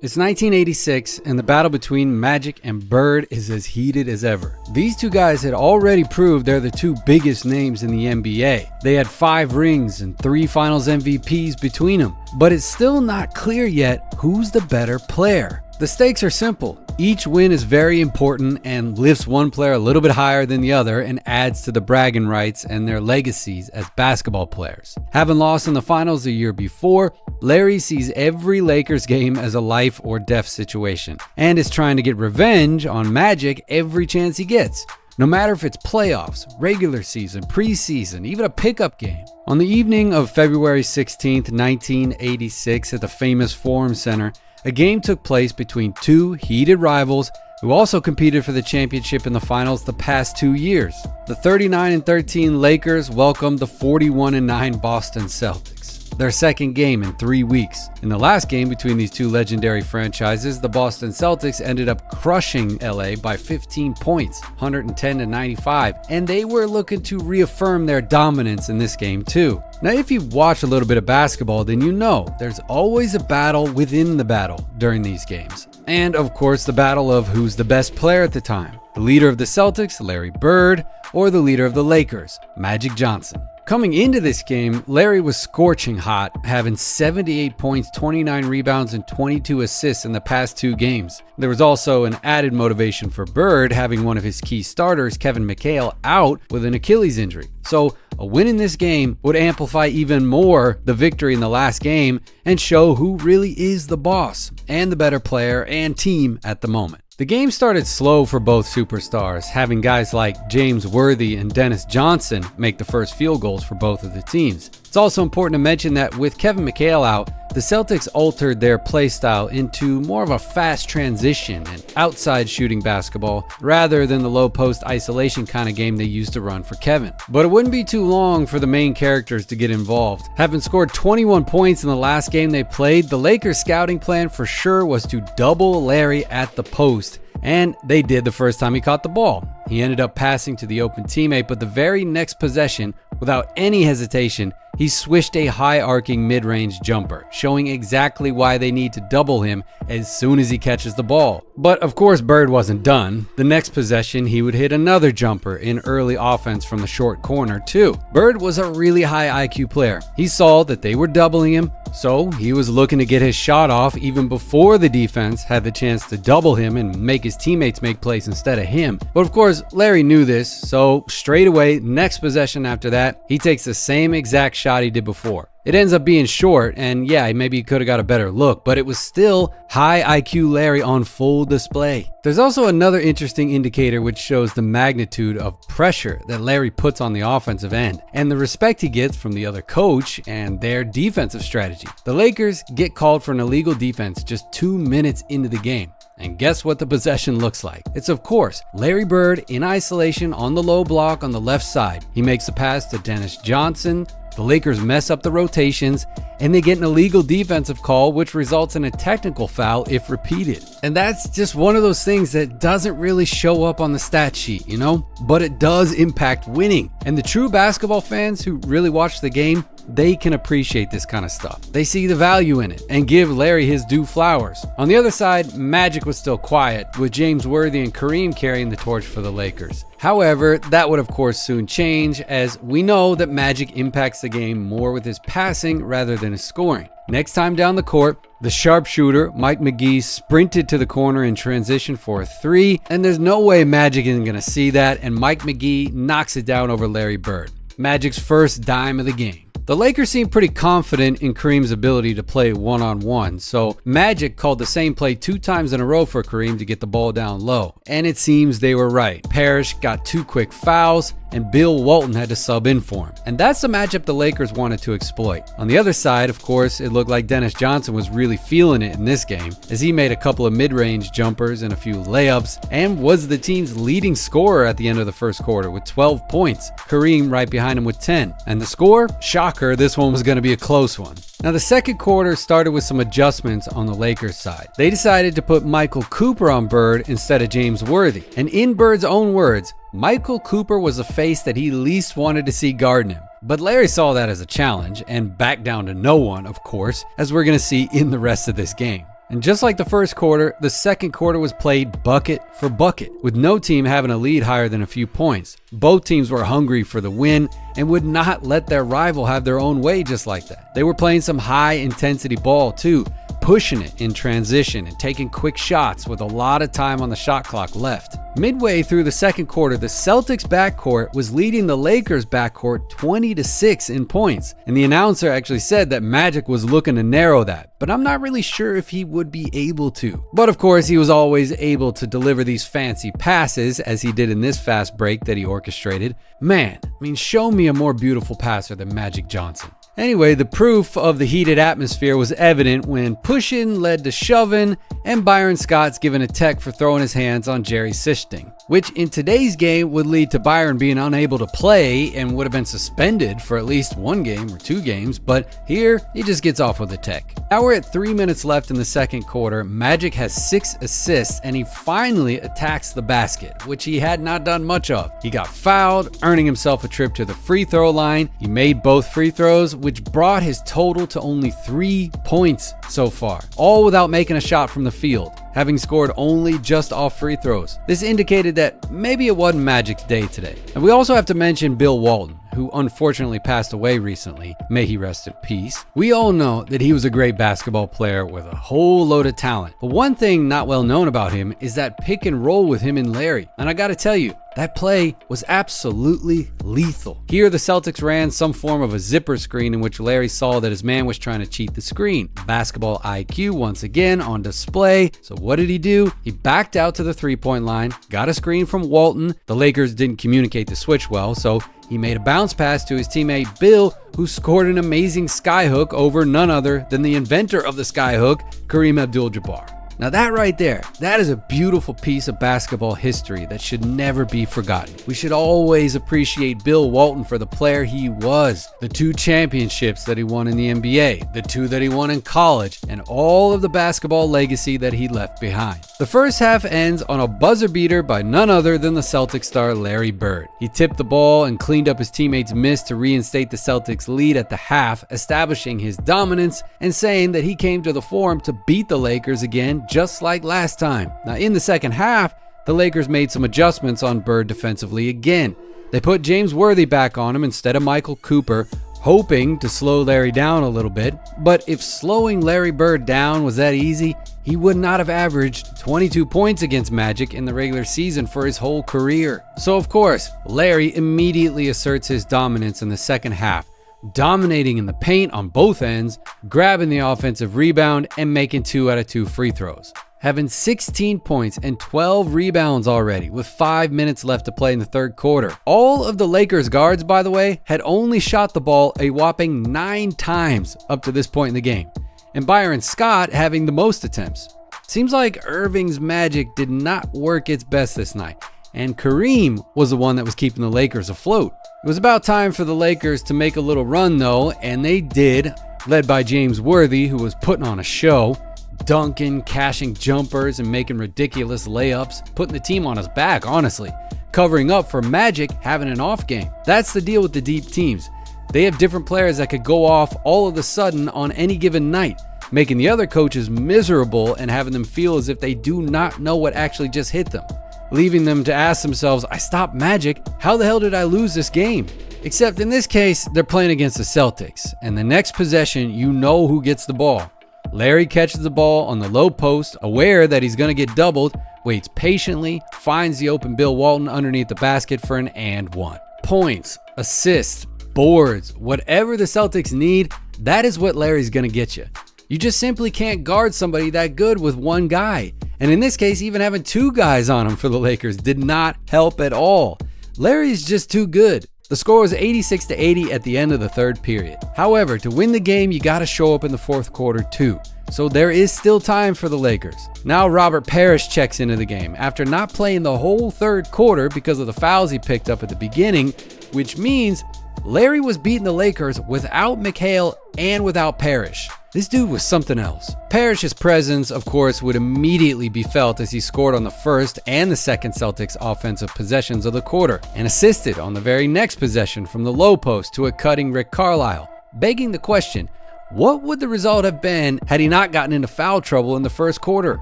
It's 1986, and the battle between Magic and Bird is as heated as ever. These two guys had already proved they're the two biggest names in the NBA. They had 5 rings and 3 Finals MVPs between them, but it's still not clear yet who's the better player. The stakes are simple. Each win is very important and lifts one player a little bit higher than the other and adds to the bragging rights and their legacies as basketball players. Having lost in the finals the year before, Larry sees every Lakers game as a life or death situation and is trying to get revenge on Magic every chance he gets. No matter if it's playoffs, regular season, preseason, even a pickup game. On the evening of February 16th, 1986 at the famous Forum Center, a game took place between two heated rivals who also competed for the championship in the finals the past 2 years. The 39-13 Lakers welcomed the 41-9 Boston Celtics, their second game in 3 weeks. In the last game between these two legendary franchises, the Boston Celtics ended up crushing LA by 15 points, 110-95, and they were looking to reaffirm their dominance in this game too. Now, if you watch a little bit of basketball, then you know there's always a battle within the battle during these games. And of course, the battle of who's the best player at the time. The leader of the Celtics, Larry Bird, or the leader of the Lakers, Magic Johnson. Coming into this game, Larry was scorching hot, having 78 points, 29 rebounds, and 22 assists in the past 2 games. There was also an added motivation for Bird, having one of his key starters, Kevin McHale, out with an Achilles injury. So a win in this game would amplify even more the victory in the last game and show who really is the boss and the better player and team at the moment. The game started slow for both superstars, having guys like James Worthy and Dennis Johnson make the first field goals for both of the teams. It's also important to mention that with Kevin McHale out, the Celtics altered their play style into more of a fast transition and outside shooting basketball rather than the low post isolation kind of game they used to run for Kevin. But it wouldn't be too long for the main characters to get involved. Having scored 21 points in the last game they played, the Lakers' scouting plan for sure was to double Larry at the post. And they did the first time he caught the ball. He ended up passing to the open teammate, but the very next possession, without any hesitation, he swished a high-arcing mid-range jumper, showing exactly why they need to double him as soon as he catches the ball. But of course, Bird wasn't done. The next possession, he would hit another jumper in early offense from the short corner too. Bird was a really high IQ player. He saw that they were doubling him, so he was looking to get his shot off even before the defense had the chance to double him and make his teammates make plays instead of him. But of course, Larry knew this, so straight away, next possession after that, he takes the same exact shot he did before. It ends up being short, and yeah, maybe he could have got a better look, but it was still high IQ Larry on full display. There's also another interesting indicator which shows the magnitude of pressure that Larry puts on the offensive end and the respect he gets from the other coach and their defensive strategy. The Lakers get called for an illegal defense just 2 minutes into the game. And guess what the possession looks like? It's of course Larry Bird in isolation on the low block on the left side. He makes a pass to Dennis Johnson. The Lakers mess up the rotations and they get an illegal defensive call, which results in a technical foul if repeated. And that's just one of those things that doesn't really show up on the stat sheet, you know, but it does impact winning. And the true basketball fans who really watch the game, they can appreciate this kind of stuff. They see the value in it and give Larry his due flowers. On the other side, Magic was still quiet, with James Worthy and Kareem carrying the torch for the Lakers. However, that would of course soon change, as we know that Magic impacts the game more with his passing rather than his scoring. Next time down the court, the sharpshooter, Mike McGee, sprinted to the corner in transition for a 3, and there's no way Magic isn't going to see that, and Mike McGee knocks it down over Larry Bird. Magic's first dime of the game. The Lakers seemed pretty confident in Kareem's ability to play one-on-one, so Magic called the same play 2 times in a row for Kareem to get the ball down low. And it seems they were right. Parrish got 2 quick fouls, and Bill Walton had to sub in for him. And that's the matchup the Lakers wanted to exploit. On the other side, of course, it looked like Dennis Johnson was really feeling it in this game, as he made a couple of mid-range jumpers and a few layups, and was the team's leading scorer at the end of the first quarter with 12 points. Kareem right behind him with 10. And the score? Shocker, this one was going to be a close one. Now, the second quarter started with some adjustments on the Lakers side. They decided to put Michael Cooper on Bird instead of James Worthy. And in Bird's own words, Michael Cooper was a face that he least wanted to see guarding him. But Larry saw that as a challenge and backed down to no one, of course, as we're going to see in the rest of this game. And just like the first quarter, the second quarter was played bucket for bucket, with no team having a lead higher than a few points. Both teams were hungry for the win and would not let their rival have their own way just like that. They were playing some high intensity ball too, pushing it in transition and taking quick shots with a lot of time on the shot clock left. Midway through the second quarter, the Celtics backcourt was leading the Lakers backcourt 20-6 in points. And the announcer actually said that Magic was looking to narrow that, but I'm not really sure if he would be able to. But of course, he was always able to deliver these fancy passes, as he did in this fast break that he orchestrated. Man, show me a more beautiful passer than Magic Johnson. Anyway, the proof of the heated atmosphere was evident when pushing led to shoving, and Byron Scott's given a tech for throwing his hands on Jerry Sichting, which in today's game would lead to Byron being unable to play and would have been suspended for at least 1 game or 2 games, but here he just gets off with a tech. Now we're at 3 minutes left in the second quarter. Magic has 6 assists and he finally attacks the basket, which he had not done much of. He got fouled, earning himself a trip to the free throw line. He made both free throws, which brought his total to only 3 points so far, all without making a shot from the field, having scored only just off free throws. This indicated that maybe it wasn't Magic's day today. And we also have to mention Bill Walton, who unfortunately passed away recently. May he rest in peace. We all know that he was a great basketball player with a whole load of talent. But one thing not well known about him is that pick and roll with him and Larry. And I gotta tell you, that play was absolutely lethal. Here, the Celtics ran some form of a zipper screen in which Larry saw that his man was trying to cheat the screen. Basketball IQ once again on display. So what did he do? He backed out to the three-point line, got a screen from Walton. The Lakers didn't communicate the switch well, so he made a bounce pass to his teammate Bill, who scored an amazing skyhook over none other than the inventor of the skyhook, Kareem Abdul-Jabbar. Now that right there, that is a beautiful piece of basketball history that should never be forgotten. We should always appreciate Bill Walton for the player he was, the 2 championships that he won in the NBA, the 2 that he won in college, and all of the basketball legacy that he left behind. The first half ends on a buzzer beater by none other than the Celtics star Larry Bird. He tipped the ball and cleaned up his teammate's miss to reinstate the Celtics lead at the half, establishing his dominance and saying that he came to the Forum to beat the Lakers again, just like last time. Now in the second half, the Lakers made some adjustments on Bird defensively again. They put James Worthy back on him instead of Michael Cooper, hoping to slow Larry down a little bit. But if slowing Larry Bird down was that easy, he would not have averaged 22 points against Magic in the regular season for his whole career. So of course, Larry immediately asserts his dominance in the second half, dominating in the paint on both ends, grabbing the offensive rebound, and making 2 out of 2 free throws. Having 16 points and 12 rebounds already with 5 minutes left to play in the third quarter. All of the Lakers guards, by the way, had only shot the ball a whopping 9 times up to this point in the game, and Byron Scott having the most attempts. Seems like Irving's Magic did not work its best this night, and Kareem was the one that was keeping the Lakers afloat. It was about time for the Lakers to make a little run though, and they did, led by James Worthy, who was putting on a show, dunking, cashing jumpers, and making ridiculous layups, putting the team on his back, honestly, covering up for Magic having an off game. That's the deal with the deep teams. They have different players that could go off all of a sudden on any given night, making the other coaches miserable and having them feel as if they do not know what actually just hit them, leaving them to ask themselves, I stopped Magic, how the hell did I lose this game? Except in this case, they're playing against the Celtics, and the next possession, you know who gets the ball. Larry catches the ball on the low post, aware that he's going to get doubled, waits patiently, finds the open Bill Walton underneath the basket for an and one. Points, assists, boards, whatever the Celtics need, that is what Larry's going to get you. You just simply can't guard somebody that good with one guy. And in this case, even having 2 guys on him for the Lakers did not help at all. Larry's just too good. The score was 86-80 at the end of the third period. However, to win the game, you got to show up in the fourth quarter too. So there is still time for the Lakers. Now Robert Parrish checks into the game after not playing the whole third quarter because of the fouls he picked up at the beginning, which means Larry was beating the Lakers without McHale and without Parrish. This dude was something else. Parrish's presence, of course, would immediately be felt as he scored on the first and the second Celtics offensive possessions of the quarter and assisted on the very next possession from the low post to a cutting Rick Carlisle, begging the question, What would the result have been had he not gotten into foul trouble in the first quarter?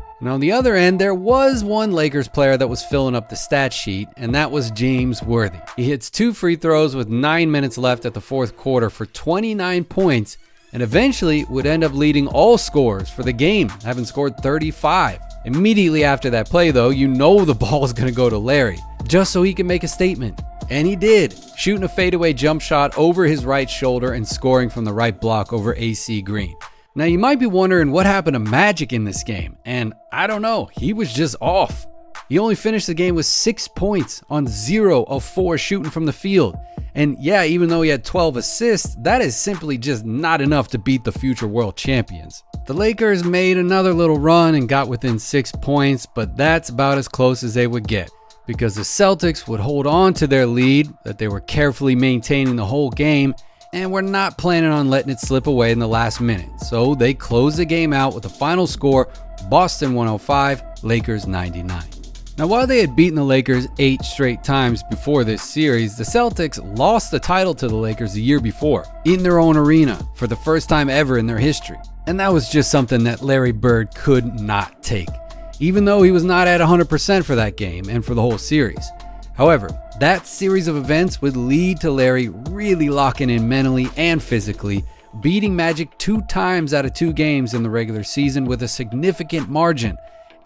And on the other end, there was one Lakers player that was filling up the stat sheet, and that was James Worthy. He hits 2 free throws with 9 minutes left at the fourth quarter for 29 points, and eventually would end up leading all scorers for the game, having scored 35. Immediately after that play, though, you know the ball is going to go to Larry, just so he can make a statement. And he did, shooting a fadeaway jump shot over his right shoulder and scoring from the right block over AC Green. Now you might be wondering what happened to Magic in this game, and I don't know, he was just off. He only finished the game with 6 points on 0 of 4 shooting from the field. And yeah, even though he had 12 assists, that is simply just not enough to beat the future world champions. The Lakers made another little run and got within 6 points, but that's about as close as they would get, because the Celtics would hold on to their lead that they were carefully maintaining the whole game, and were not planning on letting it slip away in the last minute. So they closed the game out with a final score, Boston 105, Lakers 99. Now, while they had beaten the Lakers 8 straight times before this series, the Celtics lost the title to the Lakers the year before, in their own arena, for the first time ever in their history. And that was just something that Larry Bird could not take, even though he was not at 100% for that game and for the whole series. However, that series of events would lead to Larry really locking in mentally and physically, beating Magic 2 times out of 2 games in the regular season with a significant margin.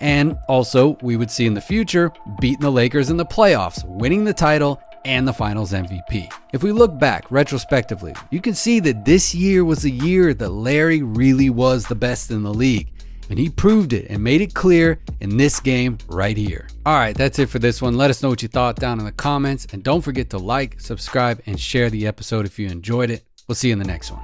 And also, we would see in the future, beating the Lakers in the playoffs, winning the title and the Finals MVP. If we look back retrospectively, you can see that this year was the year that Larry really was the best in the league. And he proved it and made it clear in this game right here. All right, that's it for this one. Let us know what you thought down in the comments. And don't forget to like, subscribe, and share the episode if you enjoyed it. We'll see you in the next one.